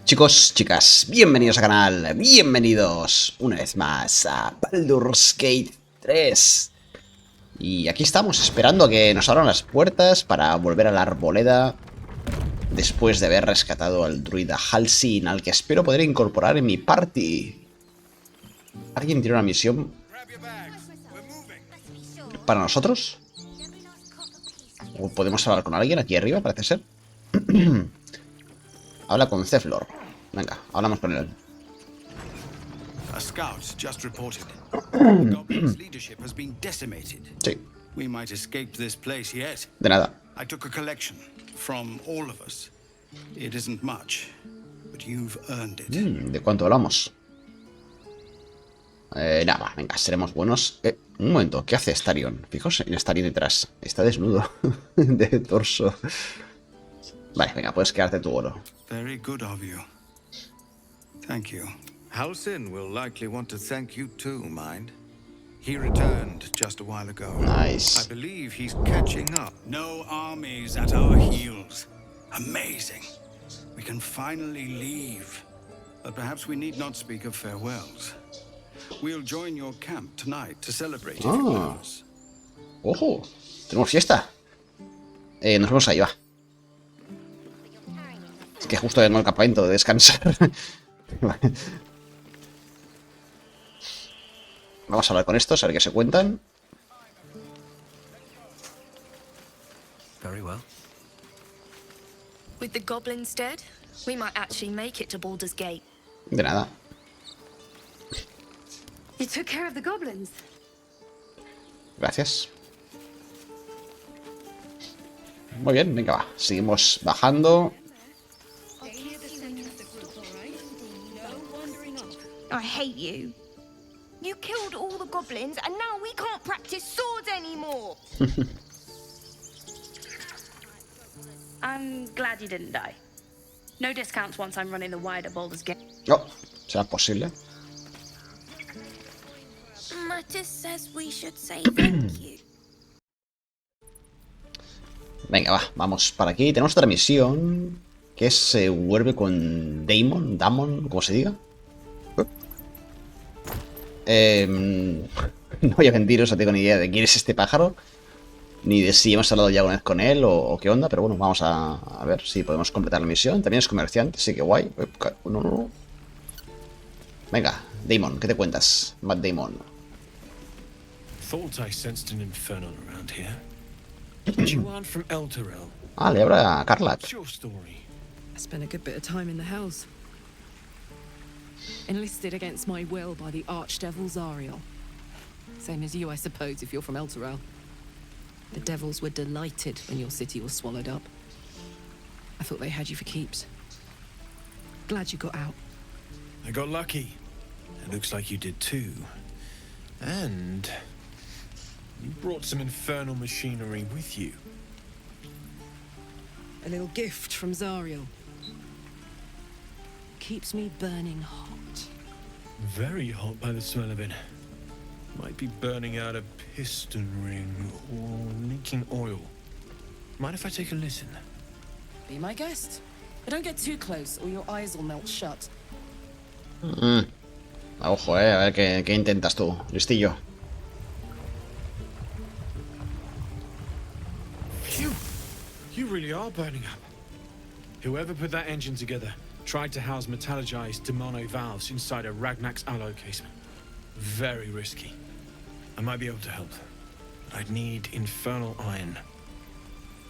Chicos, chicas, bienvenidos al canal, bienvenidos una vez más a Baldur's Gate 3. Y aquí estamos esperando a que nos abran las puertas para volver a la Arboleda, después de haber rescatado al druida Halsin, al que espero poder incorporar en mi party. ¿Alguien tiene una misión para nosotros? ¿O podemos hablar con alguien aquí arriba, parece ser? Habla con Ceflor. Venga, hablamos con él. A scout just reported. The goblin's leadership has been decimated. Sí. We might escape this place yet. De nada. I took a collection from all of us. It isn't much, but you've earned it. ¿De cuánto hablamos? Nada, venga, seremos buenos. Un momento, ¿qué hace Starion? Fijaos en Starion detrás. Está desnudo de torso. Vale, venga, puedes quedarte tu oro. Very good of you. Thank you. Halsin will likely want to thank you too, mind. He returned just a while ago. Nice. I believe he's catching up. No armies at our heels. Amazing. We can finally leave. But perhaps we need not speak of farewells. We'll join your camp tonight to celebrate if you want. ¡Ojo! Tenemos fiesta. Nos vemos ahí, va. Es que justo vengo al campamento de descansar. Vamos a hablar con estos, a ver qué se cuentan. Very well. With the goblins dead, we might actually make it to Baldur's Gate. De nada. You took care of the goblins? Gracias. Muy bien, venga, va. Seguimos bajando. I hate you. You killed all the goblins and now we can't practice swords anymore. I'm glad you didn't die. No discounts once I'm running the wider Baldur's Gate. Oh, ¿será posible? Mattis says we should say thank you. Venga, va, vamos para aquí. Tenemos otra misión que se vuelve con Damon, como se diga. No voy a mentiros, no tengo ni idea de quién es este pájaro, ni de si hemos hablado ya una vez con él o qué onda, pero bueno, vamos a ver si podemos completar la misión. También es comerciante, así que guay. No. Venga, Damon, ¿qué te cuentas? Matt Damon. Thought I sensed an infernal around here. But you aren't from Elturel. Ah, le habla a Carlat. What's your story? I spent a good bit of time in the hells. Enlisted against my will by the archdevil Zariel. Same as you, I suppose, if you're from Elturel. The devils were delighted when your city was swallowed up. I thought they had you for keeps. Glad you got out. I got lucky. It looks like you did too. And you brought some infernal machinery with you. A little gift from Zariel. Keeps me burning hot. Very hot by the smell of it. Might be burning out a piston ring or leaking oil. Mind if I take a listen? Be my guest. But don't get too close or your eyes will melt shut. Ojo, a ver qué intentas tú, listillo. Phew! You really are burning up. Whoever put that engine together tried to house metallurgized demono valves inside a Ragnak's alloy casement. Very risky. I might be able to help. But I'd need infernal iron.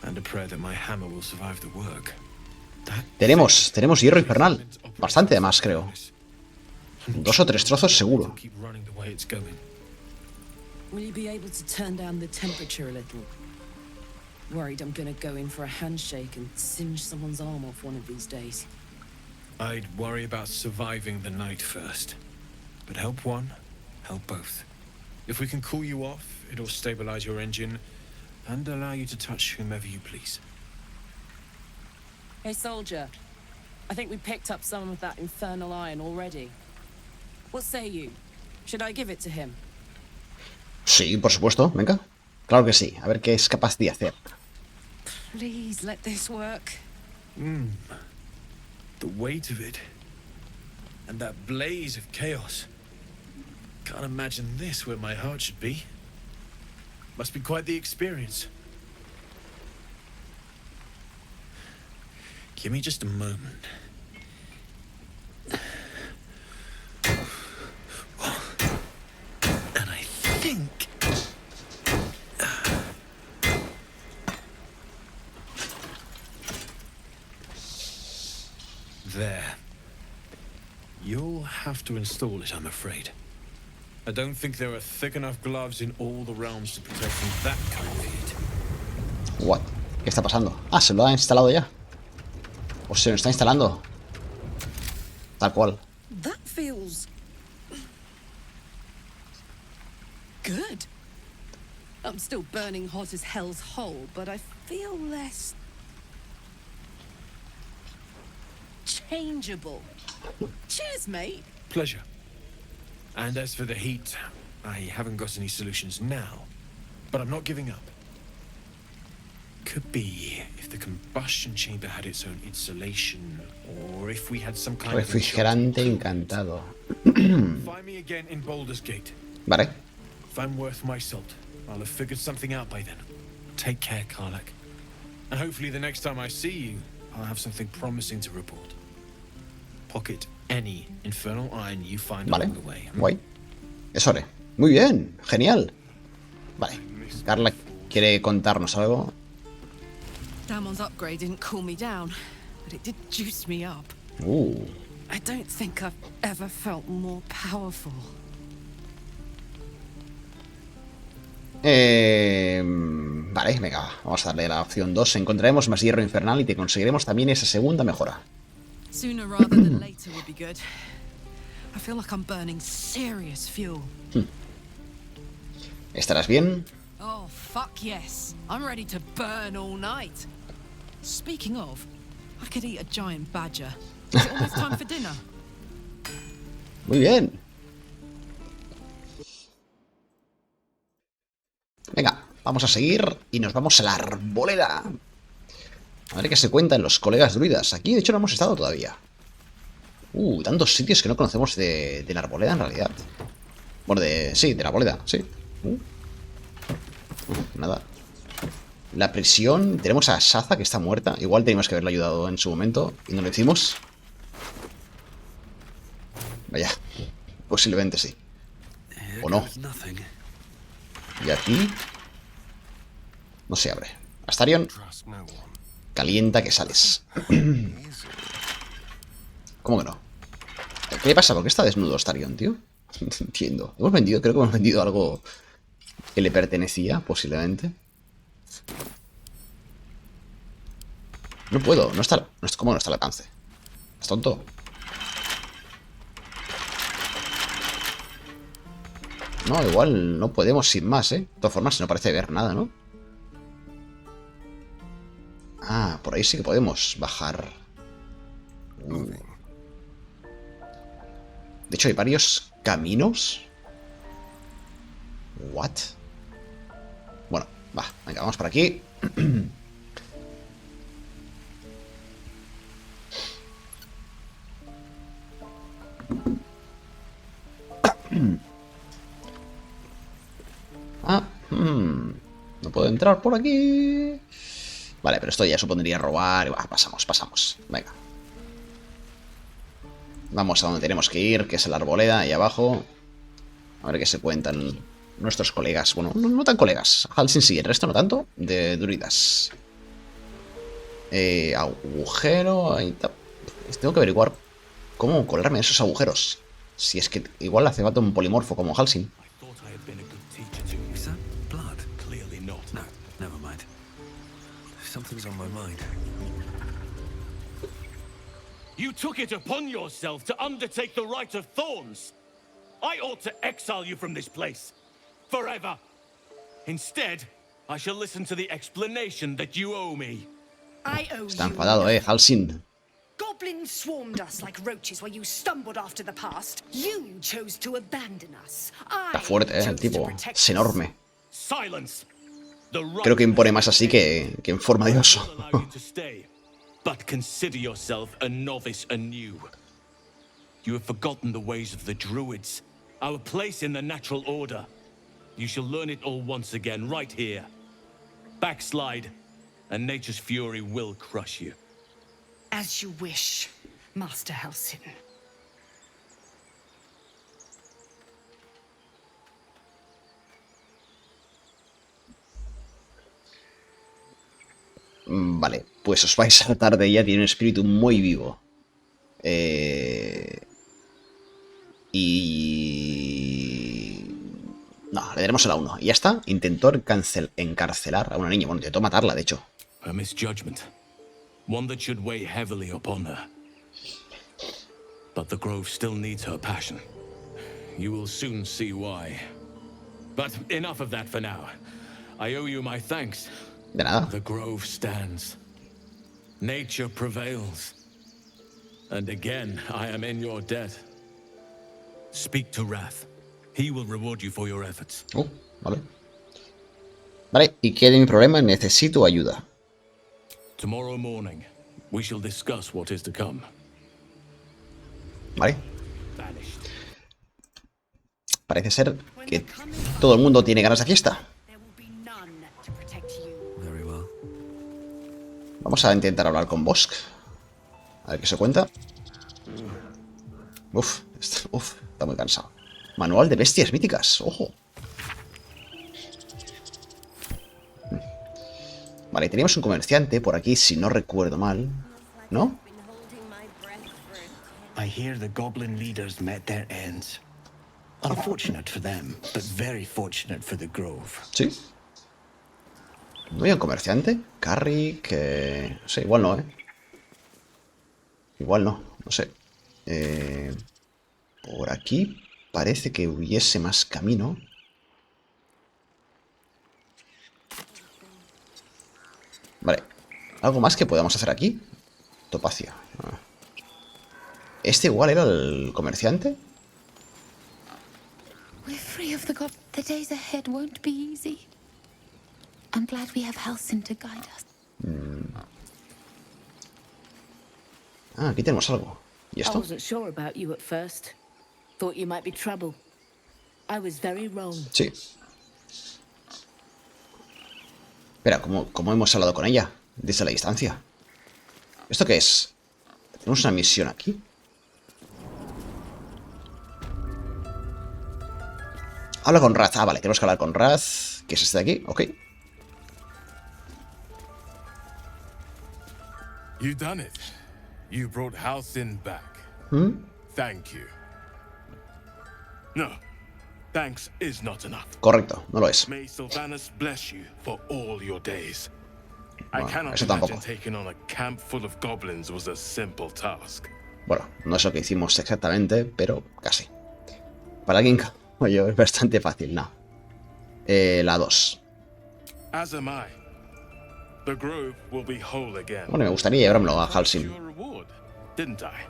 And a prayer that my hammer will survive the work. Tenemos hierro infernal. Bastante además, creo. 2 o 3 trozos seguro. Keep running the way it's going. Will you be able to turn down the temperature a little? Worried I'm gonna go in for a handshake and singe someone's arm off one of these days. I'd worry about surviving the night first. But help one, help both. If we can cool you off, it'll stabilize your engine and allow you to touch whomever you please. Hey, soldier. I think we picked up some of that infernal iron already. What say you? Should I give it to him? Sí, por supuesto, venga. Claro que sí, a ver qué es capaz de hacer. Please let this work. The weight of it. And that blaze of chaos. Can't imagine this where my heart should be. Must be quite the experience. Give me just a moment. And I think... There. You'll have to install it, I'm afraid. I don't think there are thick enough gloves in all the realms to protect from that kind of heat. What? ¿Qué está pasando? Ah, se lo ha instalado ya. O se lo está instalando. Tal cual. That feels good. I'm still burning hot as hell's hole, but I feel less changeable. Cheers, mate. Pleasure. And as for the heat, I haven't got any solutions now, but I'm not giving up. Could be if the combustion chamber had its own insulation, or if we had some kind of Refrigerante encantado. Find me again in Baldur's Gate. Vale. If I'm worth my salt, I'll have figured something out by then. Take care, Karlak. And hopefully the next time I see you, I'll have something promising to report. Pocket any infernal iron you find Vale. along the way. Guay. Eso haré. Muy bien. Genial. Vale. Carla quiere contarnos algo. Damon's upgrade didn't cool me down, but it did juice me up. I don't think I've ever felt more powerful. Vale, venga, vamos a darle a la opción 2. Encontraremos más hierro infernal y te conseguiremos también esa segunda mejora. Sooner rather than later would be good. I feel like I'm burning serious fuel. ¿Estarás bien? Oh, fuck yes. I'm ready to burn all night. Speaking of, I could eat a giant badger. Is it almost time for dinner? Muy bien. Venga, vamos a seguir y nos vamos a la Arboleda. A ver qué se cuentan los colegas druidas. Aquí, de hecho, no hemos estado todavía. Tantos sitios que no conocemos de la Arboleda, en realidad. Bueno, sí, de la Arboleda, sí. Nada. La prisión. Tenemos a Saza, que está muerta. Igual teníamos que haberle ayudado en su momento y no lo hicimos. Vaya, posiblemente sí. O no. Y aquí no se abre. Astarion, calienta que sales. ¿Cómo que no? ¿Qué le pasa? ¿Por qué está desnudo Astarion, tío? No entiendo. Creo que hemos vendido algo que le pertenecía, posiblemente. No puedo, no está. ¿Cómo no está al alcance? ¿Es tonto? No, igual no podemos sin más, ¿eh? De todas formas, no parece ver nada, ¿no? Ah, por ahí sí que podemos bajar. De hecho, hay varios caminos. ¿What? Bueno, va, venga, vamos por aquí. No puedo entrar por aquí. Vale, pero esto ya supondría robar. Pasamos. Venga. Vamos a donde tenemos que ir, que es la Arboleda, ahí abajo. A ver qué se cuentan nuestros colegas. Bueno, no tan colegas. Halsin sí, el resto no tanto. De druidas. Agujero. Ahí está. Tengo que averiguar cómo colarme en esos agujeros. Si es que igual hace falta un polimorfo como Halsin. Something's on my mind. You took it upon yourself to undertake the rite of thorns. I ought to exile you from this place. Forever. Instead, I shall listen to the explanation that you owe me. I owe Está you enfadado, Halsin. Goblins swarmed us like roaches while you stumbled after the past. You chose to abandon us. Está fuerte, el tipo. Es enorme. Silence. Creo que impone más así que en forma de oso. but consider yourself a novice anew. You have forgotten the ways of the druids, our place in the natural order. You shall learn it all once again, right here. Backslide, and nature's fury will crush you. As you wish, Master Halsin. Vale, pues os vais a hartar de ella, tiene un espíritu muy vivo. Y... no, le daremos a la 1. Y ya está. Intentó encarcelar a una niña. Bueno, intentó matarla, de hecho. A misjudgment. One that should weigh heavily upon her. But the grove still needs her passion. You will soon see why. But enough of that for now. I owe you my thanks. De nada. The grove stands. Nature prevails. And again, I am in your debt. Speak to Wrath. He will reward you for your efforts. Vale. Vale, ¿y qué de mi problema? Necesito ayuda. Tomorrow morning, we shall discuss what is to come. Vale. Parece ser que todo el mundo tiene ganas de fiesta. Vamos a intentar hablar con Bosk. A ver qué se cuenta. Uf, está muy cansado. Manual de bestias míticas, ojo. Vale, teníamos un comerciante por aquí, si no recuerdo mal. ¿No? I hear the goblin leaders met their ends. Unfortunate for them, but very fortunate for the grove. Sí. ¿No hay un comerciante? Carrie, que... no sé, igual no, ¿eh? Igual no, no sé. Por aquí parece que hubiese más camino. Vale. ¿Algo más que podamos hacer aquí? Topacio. ¿Este igual era el comerciante? We're free of the days ahead won't be easy. I'm glad we have Halsin to guide us. Ah, aquí tenemos algo. ¿Y I esto? wasn't sure about you at first. Thought you might be trouble. I was very wrong. Sí. Espera, ¿cómo hemos hablado con ella? Desde la distancia. ¿Esto qué es? Tenemos una misión aquí. Habla con Raz. Ah, vale, tenemos que hablar con Raz. ¿Qué es este de aquí? Ok. You done it. You brought Halsin back. Thank you. No, thanks is not enough. Correcto, no lo es. May Sylvanas bless you for all your days. I Bueno, cannot eso imagine tampoco. taking on a camp full of goblins was a simple task. Bueno, no es lo que hicimos exactamente, pero casi. Para alguien como yo es bastante fácil, no. La 2. As am I. The grove will be whole again. Bueno, me gustaría llevármelo a Halsin. Your reward, didn't I?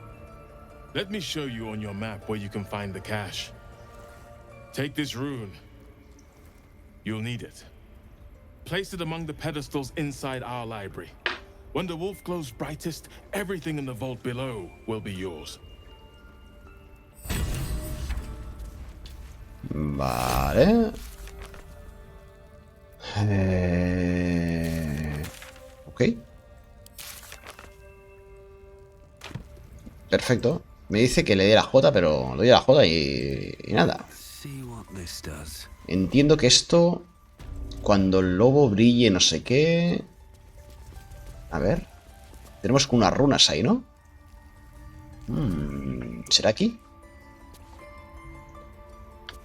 Let me show you on your map where you can find the cache. Take this rune. You'll need it. Place it among the pedestals inside our library. When the wolf glows brightest, everything in the vault below will be yours. Vale. Ok. Perfecto. Me dice que le dé la J, pero le doy a la J y nada. Entiendo que esto... Cuando el lobo brille no sé qué... A ver. Tenemos como unas runas ahí, ¿no? ¿Será aquí?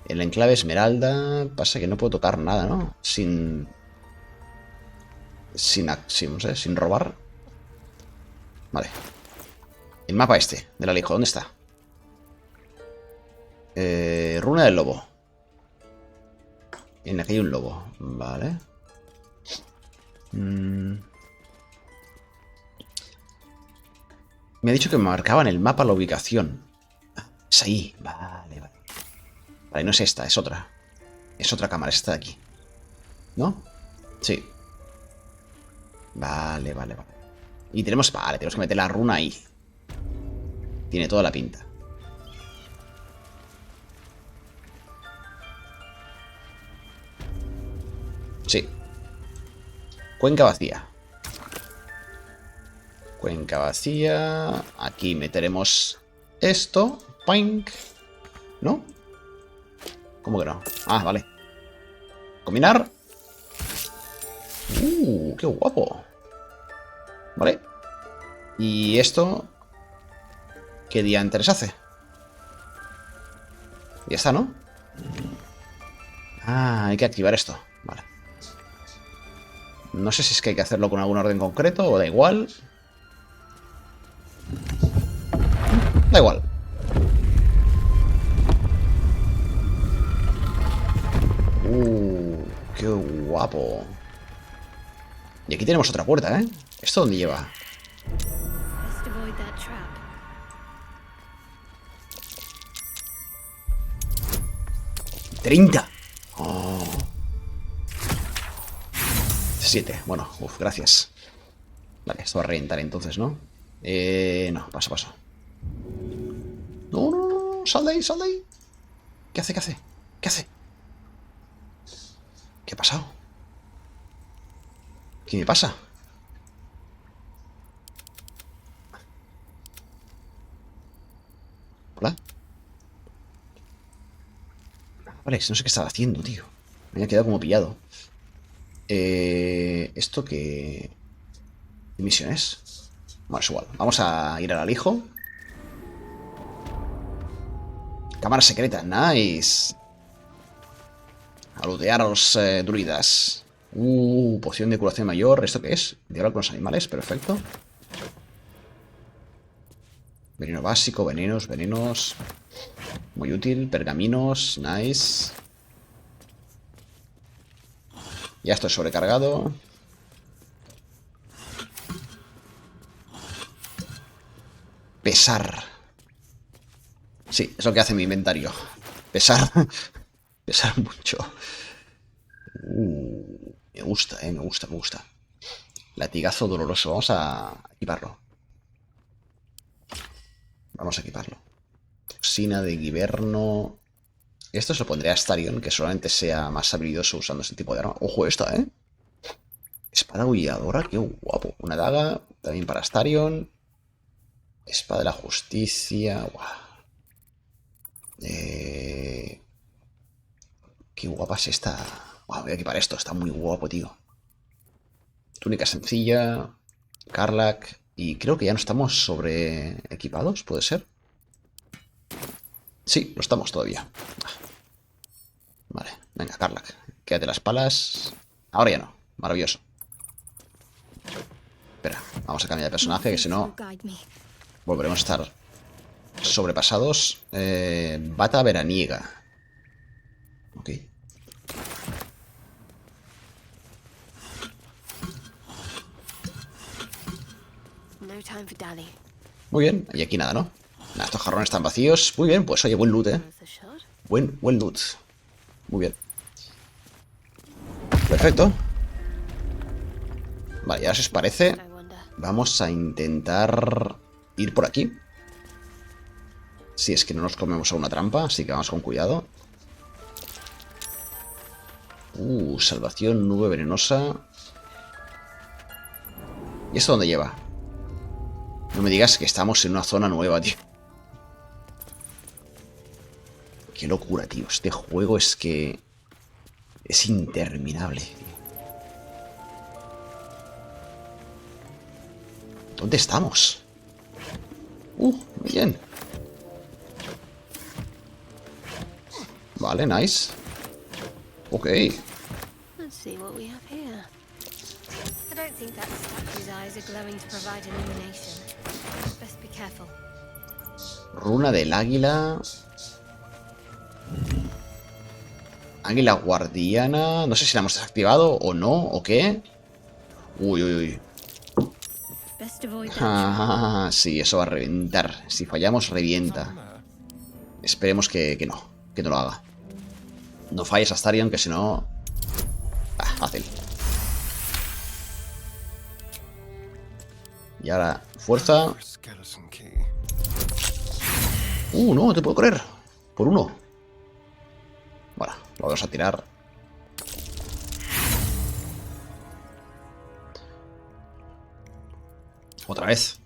El enclave esmeralda... Pasa que no puedo tocar nada, ¿no? Sin no sé, sin robar. Vale. El mapa este, del alijo, ¿dónde está? Runa del lobo. En la que hay un lobo. Vale. Me ha dicho que me marcaba en el mapa la ubicación. Ah, es ahí. Vale, vale. Vale, no es esta, es otra. Es otra cámara, es esta de aquí. ¿No? Sí. Vale, vale, vale. Y tenemos... Vale, tenemos que meter la runa ahí. Tiene toda la pinta. Sí. Cuenca vacía. Cuenca vacía. Aquí meteremos esto. Pink. ¿No? ¿Cómo que no? Ah, vale. Combinar. ¡Qué guapo! Vale. ¿Y esto? ¿Qué diantres hace? Ya está, ¿no? Ah, hay que activar esto. Vale. No sé si es que hay que hacerlo con algún orden concreto o da igual. Da igual. ¡Qué guapo! Y aquí tenemos otra puerta, ¿eh? ¿Esto dónde lleva? 30. Oh. 7. Bueno, gracias. Vale, esto va a reventar entonces, ¿no? No, paso. No. Sal de ahí. ¿Qué hace? ¿Qué ha pasado? ¿Qué me pasa? ¿Hola? Vale, no sé qué estaba haciendo, tío. Me había quedado como pillado. ¿Esto qué misión es? Bueno, es igual. Vamos a ir al alijo. Cámara secreta, nice. A lootear a los druidas. Poción de curación mayor. ¿Esto qué es? Diálogo con los animales, perfecto. Veneno básico, venenos. Muy útil, pergaminos, nice. Ya estoy sobrecargado. Pesar. Sí, es lo que hace mi inventario. Pesar. Pesar mucho. Me gusta, me gusta. Latigazo doloroso. Vamos a equiparlo. Toxina de Giverno. Esto se lo pondré a Starion, que solamente sea más habilidoso usando este tipo de arma. Ojo esta, ¿eh? Espada aulladora, qué guapo. Una daga, también para Starion. Espada de la justicia. Guau. Qué guapa es esta. Voy a equipar esto, está muy guapo, tío. Túnica sencilla. Karlak. Y creo que ya no estamos sobre equipados, ¿puede ser? Sí, lo estamos todavía. Vale, venga, Karlak. Quédate las palas. Ahora ya no, maravilloso. Espera, vamos a cambiar de personaje, que si no volveremos a estar sobrepasados. Bata veraniega. Ok. Muy bien, y aquí nada, ¿no? Nada, estos jarrones están vacíos. Muy bien, pues oye, buen loot, ¿eh? Buen loot. Muy bien. Perfecto. Vale, ya si os parece, vamos a intentar ir por aquí. Si es que no nos comemos a una trampa, así que vamos con cuidado. Salvación, nube venenosa. ¿Y esto dónde lleva? No me digas que estamos en una zona nueva, tío. Qué locura, tío. Este juego es que... es interminable, tío. ¿Dónde estamos? Muy bien. Vale, nice. Ok. Let's see what we have here. I don't think that statue's eyes are glowing to provide illumination. Best be careful. Runa del águila. Águila guardiana. No sé si la hemos desactivado o no, o qué. Uy. Sí, eso va a reventar. Si fallamos, revienta. Esperemos que no lo haga. No falles a Starion, que si no... fácil. Y ahora, fuerza. No, te puedo correr. Por uno. Bueno, lo vamos a tirar. Otra vez.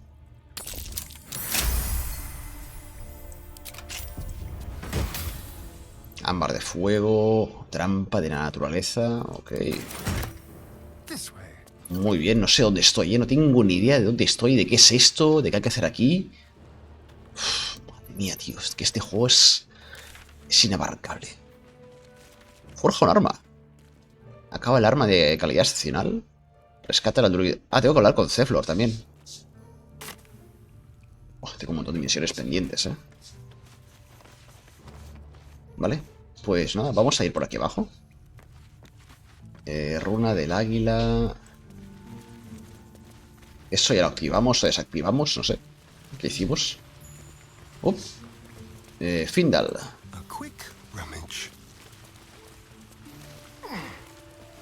Ámbar de fuego. Trampa de la naturaleza. Ok. Muy bien, no sé dónde estoy, ¿eh? No tengo ni idea de dónde estoy, de qué es esto, de qué hay que hacer aquí. Uf, madre mía, tío, es que este juego es inabarcable. Forja un arma. Acaba el arma de calidad excepcional. Rescata al druida. Ah, tengo que hablar con Ceflor también. Tengo un montón de misiones pendientes, ¿eh? Vale, pues nada, vamos a ir por aquí abajo. Runa del águila. Eso ya lo activamos o desactivamos, no sé. ¿Qué hicimos? Findal.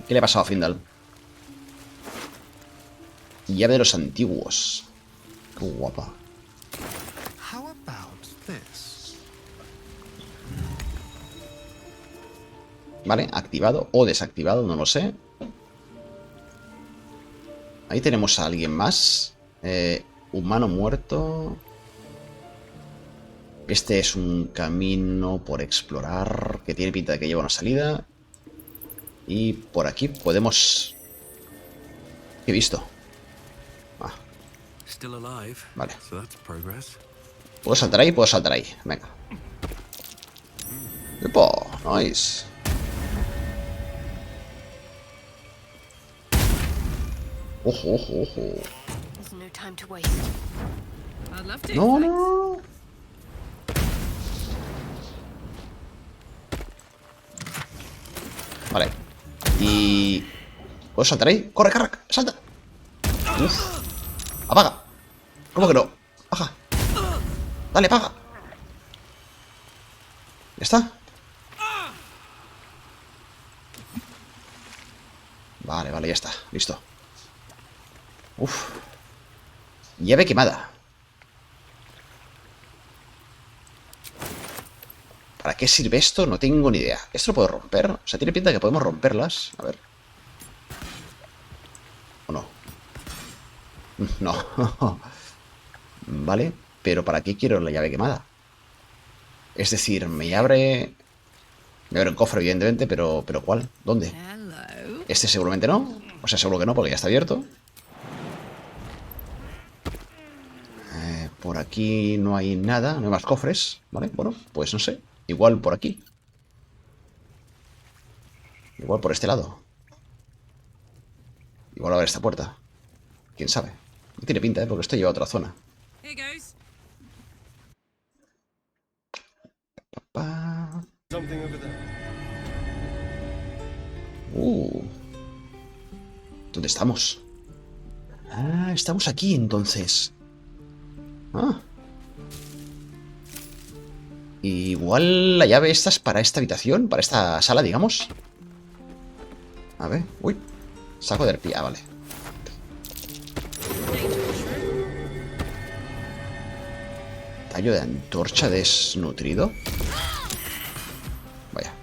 ¿Qué le ha pasado a Findal? Llave de los antiguos. Qué guapa. Vale, activado o desactivado, no lo sé. Ahí tenemos a alguien más. Humano muerto. Este es un camino por explorar que tiene pinta de que lleva una salida. Y por aquí podemos... ¿Qué he visto? Ah. Vale. ¿Puedo saltar ahí? Puedo saltar ahí. Venga. ¡Epa! Nice. Ojo, ojo, ojo. No, no. Vale. Y... ¿puedo saltar ahí? ¡Corre, corre! ¡Salta! Uf. ¡Apaga! ¿Cómo que no? ¡Baja! ¡Dale, apaga! ¿Ya está? Vale, vale, ya está. Listo. Uf. Llave quemada. ¿Para qué sirve esto? No tengo ni idea. ¿Esto lo puedo romper? O sea, tiene pinta de que podemos romperlas. A ver. ¿O no? No. Vale. Pero ¿para qué quiero la llave quemada? Es decir, me abre un cofre, evidentemente, pero ¿cuál? ¿Dónde? Este seguramente no. O sea, seguro que no, porque ya está abierto. Por aquí no hay nada, no hay más cofres. Vale, bueno, pues no sé. Igual por aquí. Igual por este lado. Igual a ver esta puerta. ¿Quién sabe? No tiene pinta, porque esto lleva a otra zona. ¿Dónde estamos? Ah, estamos aquí entonces. Ah. Igual la llave esta es para esta habitación, para esta sala, digamos. A ver, uy. Saco de arpía, vale. Tallo de antorcha desnutrido. Vaya.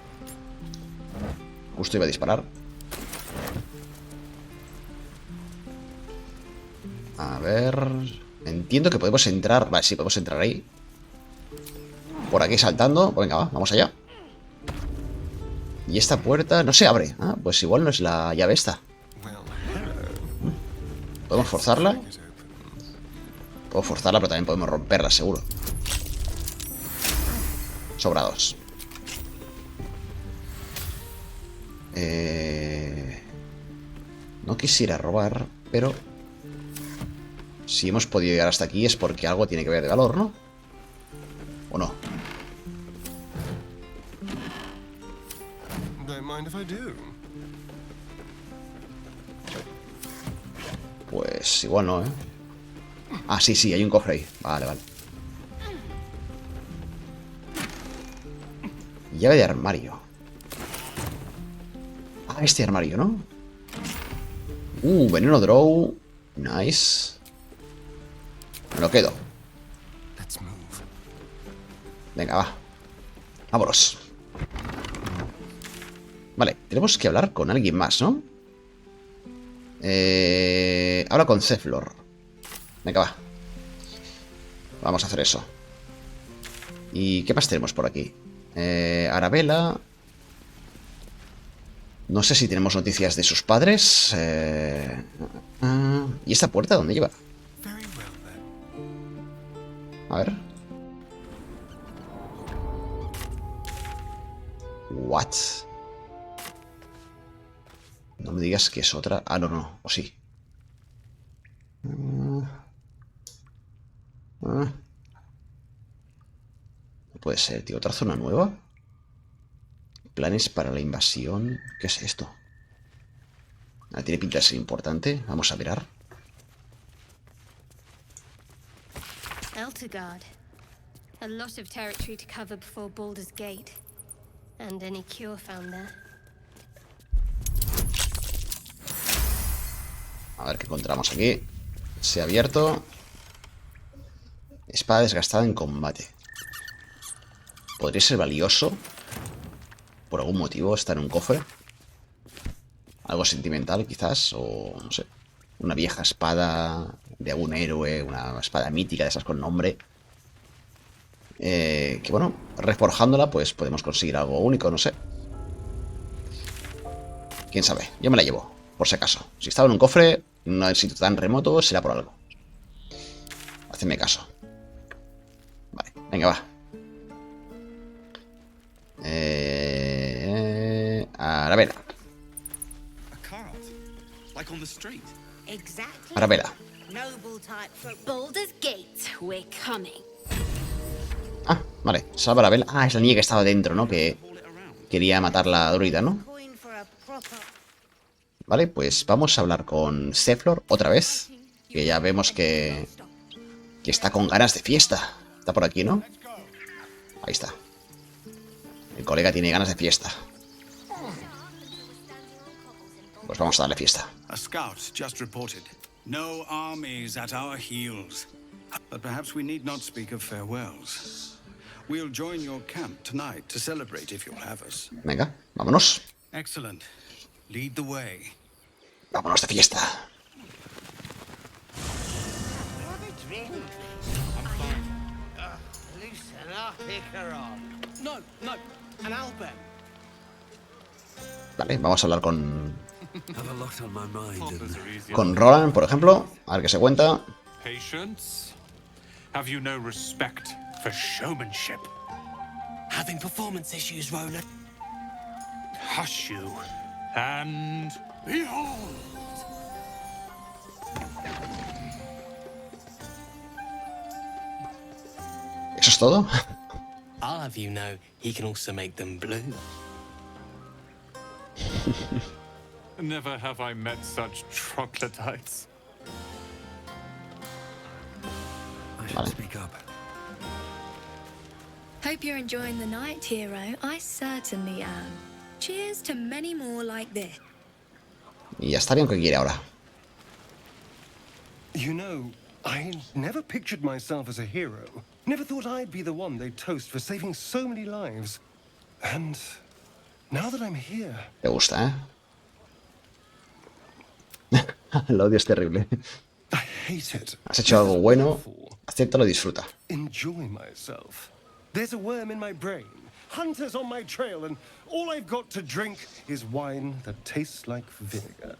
Justo iba a disparar. A ver... Entiendo que podemos entrar... Vale, sí, podemos entrar ahí. Por aquí saltando. Venga, va, vamos allá. Y esta puerta no se abre. Ah, pues igual no es la llave esta. ¿Podemos forzarla? Puedo forzarla, pero también podemos romperla, seguro. Sobrados. No quisiera robar, pero... Si hemos podido llegar hasta aquí es porque algo tiene que ver de valor, ¿no? ¿O no? Pues igual no, ¿eh? Ah, sí, sí, hay un cofre ahí. Vale, vale. Llave de armario. Ah, este armario, ¿no? Veneno draw. Nice. lo quedo. Venga, va. Vámonos. Vale, tenemos que hablar con alguien más, ¿no? Habla con Ceflor. Venga, va. Vamos a hacer eso. ¿Y qué más tenemos por aquí? Arabella. No sé si tenemos noticias de sus padres. ¿Y esta puerta dónde lleva? A ver. What? No me digas que es otra. Ah, no, no. O sí. No puede ser, tío. ¿Otra zona nueva? Planes para la invasión. ¿Qué es esto? Ah, tiene pinta de ser importante. Vamos a mirar. Eltergard. A lot of territory to cover before Baldur's Gate. And any cure found there. A ver qué encontramos aquí. Se ha abierto. Espada desgastada en combate. Podría ser valioso. Por algún motivo está en un cofre. Algo sentimental quizás. O no sé. Una vieja espada de algún héroe. Una espada mítica de esas con nombre. Que bueno, reforjándola pues podemos conseguir algo único, no sé. Quién sabe, yo me la llevo, por si acaso. Si estaba en un cofre, en un sitio tan remoto, será por algo. Hacedme caso. Vale, venga, va. Arabella. Arabella. Baldur's Gate, we're coming. Ah, vale, salva a Arabella. Ah, es la niña que estaba dentro, ¿no? Que quería matar la druida, ¿no? Vale, pues vamos a hablar con Ceflor otra vez. Que ya vemos que está con ganas de fiesta. Está por aquí, ¿no? Ahí está. El colega tiene ganas de fiesta. Pues vamos a darle fiesta. A scout just reported. No armies at our heels. But perhaps we need not speak of farewells. We'll join your camp tonight to celebrate if you'll have us. Venga, vámonos. Excellent. Lead the way. Vámonos de fiesta. Vale, vamos a hablar con Roland, por ejemplo. A ver qué se cuenta. Patience? Have you no respect for showmanship? Having performance issues, Roland. Hush you, and behold! ¿Eso es todo? I'll have you know, he can also make them blue. Never have I met such troglodytes. Vale. Hope you're enjoying the night, hero. I certainly am. Cheers to many more like this. Y ya estaría aunque quiere ahora. You know, I never pictured myself as a hero. Never thought I'd be the one they'd toast for saving so many lives. And now that I'm here... Te gusta, ¿eh? El odio es terrible. I hate it. Has hecho algo bueno, acéptalo y disfruta. Enjoy myself. There's a worm in my brain, hunters on my trail, and all I've got to drink is wine that tastes like vinegar.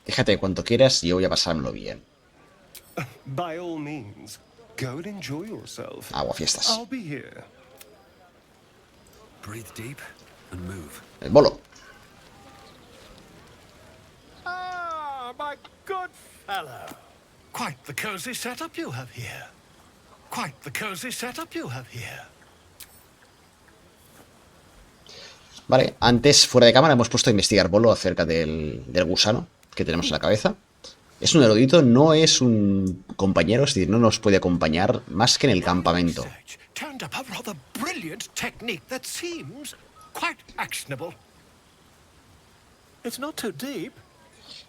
Déjate cuanto quieras y yo voy a pasármelo bien. By all means, go and enjoy yourself. Agua fiestas. I'll be here. Breathe deep and move. El bolo. Ah, my good fellow. Quite the cozy setup you have here. Quite the cozy setup you have here. Vale, antes fuera de cámara hemos puesto a investigar Bolo acerca del gusano que tenemos en la cabeza. Es un erudito, no es un compañero, es decir, no nos puede acompañar más que en el campamento. Turned up a rather brilliant technique that seems quite actionable. It's not too deep.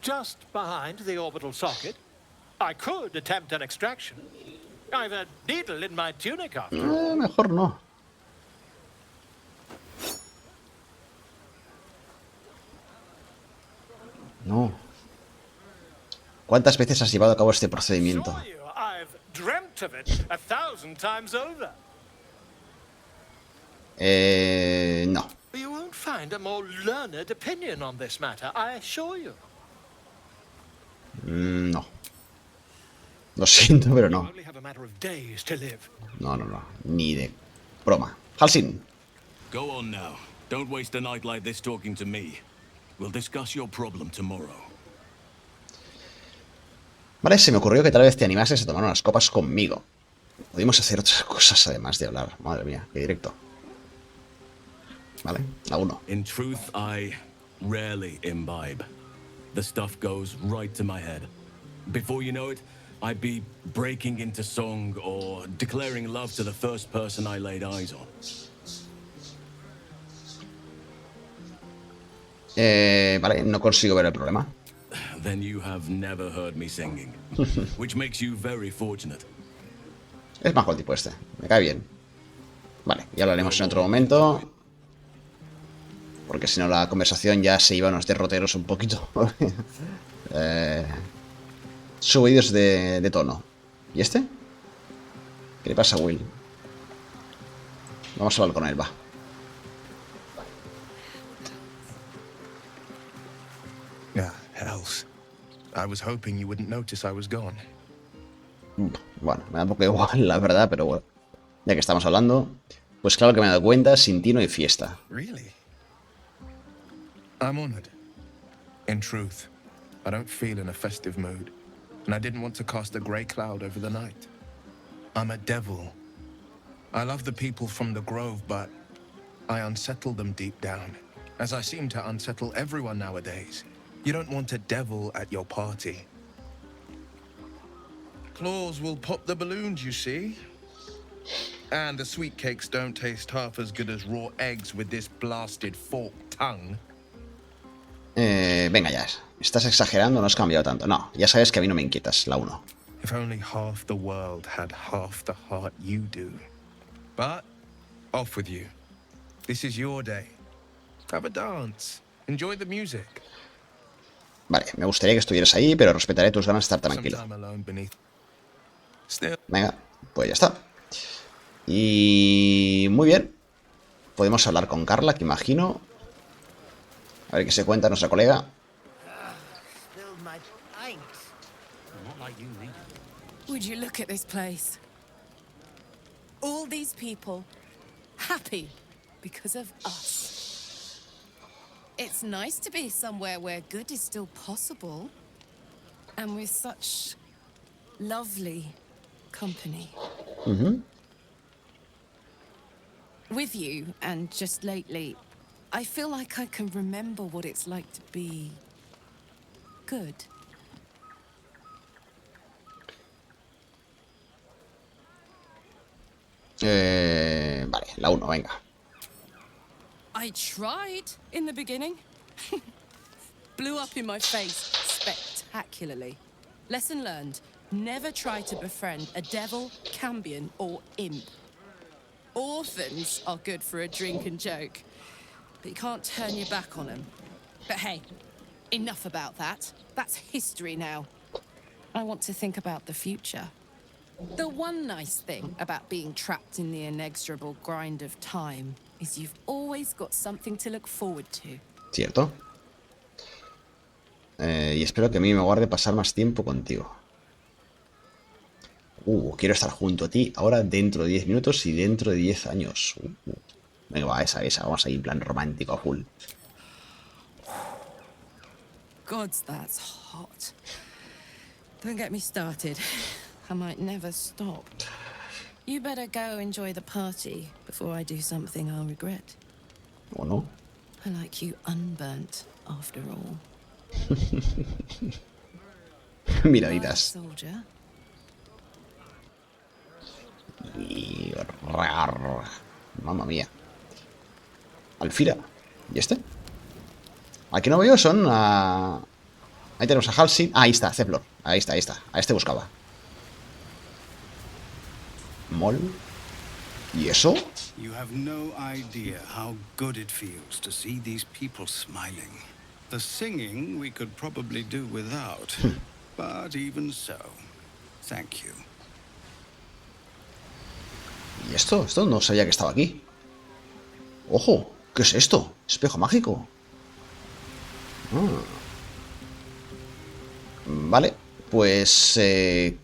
just behind the orbital socket. I could attempt an extraction. I've a needle in my tunic after all. Mejor no. No. ¿Cuántas veces has llevado a cabo este procedimiento? I've dreamt of it 1,000 times over. No. You won't find a more learned opinion on this matter, I assure you. No. Lo siento, pero no. Only have a matter of days to live. No. Ni de broma. Halsin. Go on now. Don't waste a night like this talking to me. We'll discuss your problem tomorrow. Vale, se me ocurrió que tal vez te animases a tomar unas copas conmigo. Podemos hacer otras cosas además de hablar. Madre mía, qué directo. Vale, la 1. In truth, I rarely imbibe. The stuff goes right to my head. Before you know it, I'd be breaking into song or declaring love to the first person I laid eyes on. Vale, no consigo ver el problema. Then you have never heard me singing, which makes you very fortunate. Es majo el tipo este, me cae bien. Vale, ya lo haremos en otro momento. Porque si no la conversación ya se iba a unos derroteros un poquito. Subidos de tono. ¿Y este? ¿Qué le pasa a Will? Vamos a hablar con él, va. Hells. I was hoping you wouldn't notice I was gone. Bueno, me da un poco igual, la verdad, pero bueno. Ya que estamos hablando, pues claro que me he dado cuenta, sin ti no hay fiesta. Really? I'm honored. In truth, I don't feel in a festive mood, and I didn't want to cast a grey cloud over the night. I'm a devil. I love the people from the grove, but I unsettle them deep down, as I seem to unsettle everyone nowadays. You don't want a devil at your party. Claws will pop the balloons, you see. And the sweet cakes don't taste half as good as raw eggs with this blasted forked tongue. Venga ya. Estás exagerando, no has cambiado tanto. No, ya sabes que a mí no me inquietas, la 1. If only half the world had half the heart you do. But, off with you. This is your day. Have a dance. Enjoy the music. Vale, me gustaría que estuvieras ahí, pero respetaré tus ganas de estar tranquilo. Venga, pues ya está. Y... muy bien. Podemos hablar con Carla, que imagino. A ver qué se cuenta nuestra colega. Would you look at this place? All these people happy because of us. It's nice to be somewhere where good is still possible. And with such lovely company. With you, and just lately, I feel like I can remember what it's like to be good. Vale, la 1, venga. I tried in the beginning. Blew up in my face spectacularly. Lesson learned. Never try to befriend a devil, cambion, or imp. Orphans are good for a drink and joke, but you can't turn your back on them. But hey, enough about that. That's history now. I want to think about the future. The one nice thing about being trapped in the inexorable grind of time is you've always got something to look forward to. Cierto. Y espero que a mí me guarde pasar más tiempo contigo. Quiero estar junto a ti ahora dentro de 10 minutos y dentro de 10 años. Venga, va, esa. Vamos ahí en plan romántico a full. Gods, that's hot. Don't get me started. I might never stop. You better go enjoy the party before I do something I'll regret. ¿O no? I like you unburnt, after all. Miraditas. Soldier. Y... mamma mía. Alfira. ¿Y este? Aquí no veo, son Ahí tenemos a Halsin. Ah, ahí está, Ceplor. Ahí está, ahí está. A este buscaba. Mol. ¿Y eso? You have no idea how good it feels to see these people smiling. The singing we could probably do without, but even so, thank you. ¿Y esto? Esto no sabía que estaba aquí. ¡Ojo! ¿Qué es esto? Espejo mágico. Vale, pues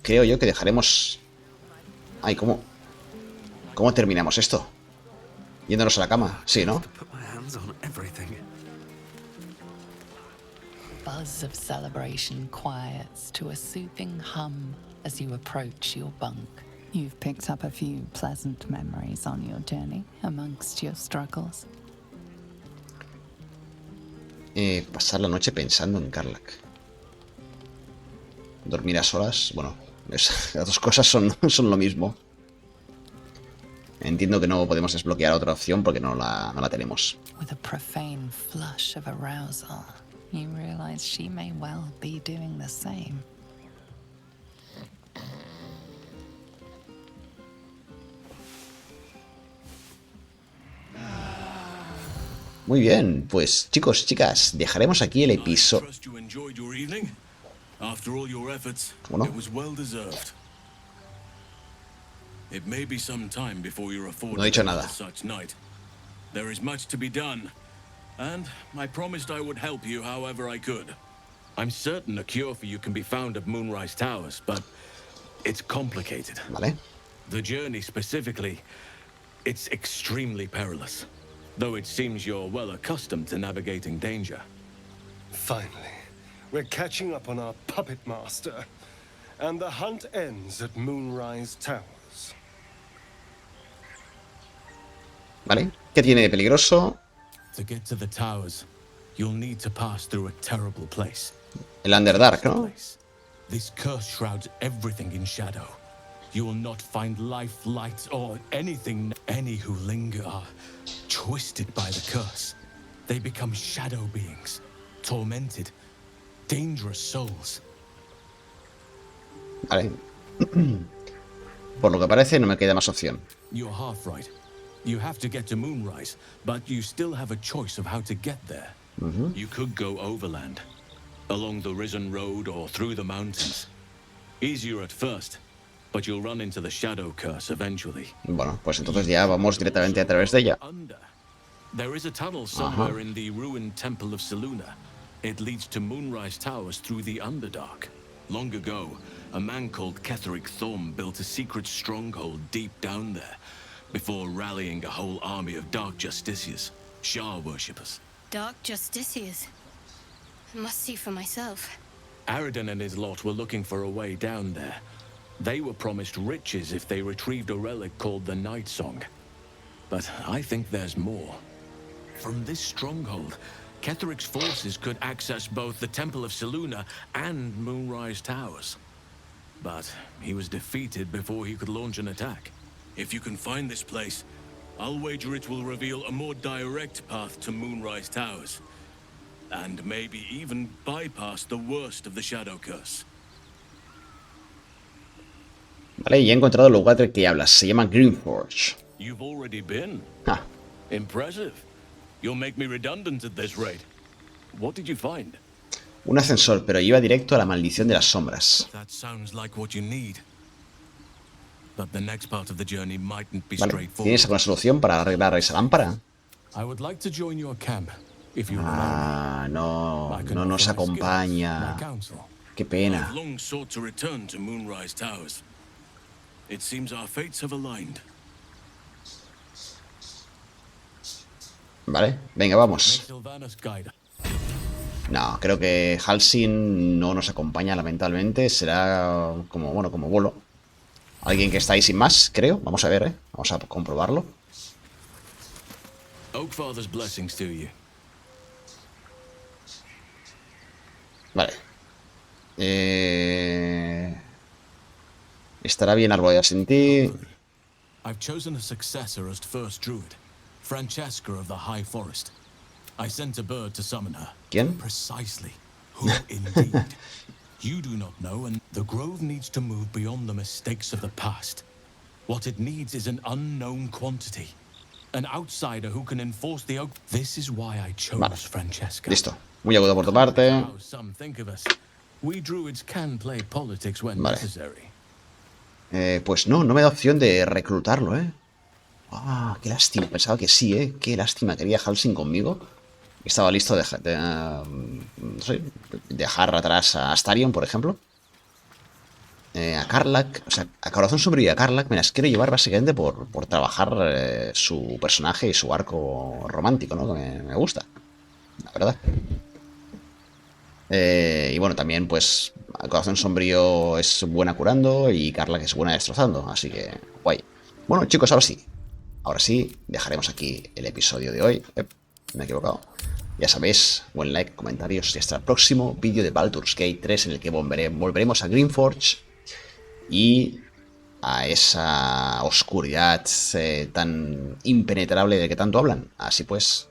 creo yo que dejaremos... Ay, ¿cómo terminamos esto? Yéndonos a la cama, sí, ¿no? Buzz of celebration quiets to a soothing hum as you approach your bunk. You've picked up a few pleasant memories on your journey amongst your struggles. Pasar la noche pensando en Karlak. Dormir a solas, bueno, las dos cosas son lo mismo. Entiendo que no podemos desbloquear otra opción porque no la tenemos. With a profane flush of arousal, you realize she may well be doing the same. Muy bien, pues chicos, chicas, dejaremos aquí el episodio. ¿Cómo no? No he dicho nada. There is much to be done, and I promised I would help you however I could. I'm certain a cure for you can be found at Moonrise Towers, but it's complicated. Vale. The journey specifically, it's extremely perilous, though it seems you're well accustomed to navigating danger. Finally, we're catching up on our puppet master, and the hunt ends at Moonrise Towers. Vale. ¿Qué tiene de peligroso? To get to the towers, you'll need to pass through a terrible place. El Underdark, ¿no? This curse shrouds everything in shadow. You will not find life, light, or anything. Any who linger are twisted by the curse. They become shadow beings, tormented, dangerous souls. Vale. Por lo que parece, no me queda más opción. You're half right. You have to get to Moonrise, but you still have a choice of how to get there. You could go overland, along the Risen Road or through the mountains. Easier at first, but you'll run into the shadow curse eventually. Bueno, pues entonces ya vamos directamente a través de ella. There is a tunnel somewhere in the ruined Temple of Seluna. It leads to Moonrise Towers through the Underdark. Long ago, a man called Ketheric Thorm built a secret stronghold deep down there, before rallying a whole army of Dark Justiciars, Shah worshippers. Dark Justiciars? I must see for myself. Aridin and his lot were looking for a way down there. They were promised riches if they retrieved a relic called the Night Song. But I think there's more. From this stronghold, Ketheric's forces could access both the Temple of Seluna and Moonrise Towers. But he was defeated before he could launch an attack. If you can find this place, I'll wager it will reveal a more direct path to Moonrise Towers. And maybe even bypass the worst of the Shadow Curse. Vale, y he encontrado el lugar del que hablas. Se llama Greenforge. You've already been. Ah. Impressive. You'll make me redundant at this rate. What did you find? Un ascensor, pero iba directo a la maldición de las sombras. That sounds like what you need. But the next part of the journey mightn't be Vale, straightforward. ¿tienes alguna solución para arreglar esa lámpara? I would like to join your camp, if you Ah, no, no nos acompaña. Qué pena. I've long sought to return to Moonrise Towers. It seems our fates have aligned. Vale, venga, vamos. No, creo que Halsin no nos acompaña, lamentablemente. Será como, bueno, como bolo. Alguien que está ahí sin más, creo. Vamos a ver, vamos a comprobarlo. Oakfather's blessings to you. Vale. Estará bien Arboleda sin ti. I've chosen a successor as first druid, Francesca of the High Forest. I sent a bird to summon her. ¿Quién? Precisely. Who indeed? You do not know, and the grove needs to move beyond the mistakes of the past. What it needs is an unknown quantity. An outsider who can enforce the oak. This is why I chose Francesca. Listo. Muy agudo por tu parte. How some think of us. We druids can play politics when necessary. Pues no me da opción de reclutarlo, ¿eh? Ah, qué lástima. Pensaba que sí, ¿eh? Qué lástima. Quería Halsin conmigo. Estaba listo de no sé, dejar atrás a Astarion, por ejemplo. A Karlak, o sea, a Corazón Sombrío y a Karlak me las quiero llevar básicamente por trabajar su personaje y su arco romántico, ¿no? Que me gusta, la verdad. Y bueno, también pues Corazón Sombrío es buena curando y Karlak es buena destrozando, así que guay. Bueno, chicos, ahora sí, dejaremos aquí el episodio de hoy. Me he equivocado. Ya sabéis, buen like, comentarios y hasta el próximo vídeo de Baldur's Gate 3 en el que volveremos a Greenforge y a esa oscuridad tan impenetrable de que tanto hablan. Así pues,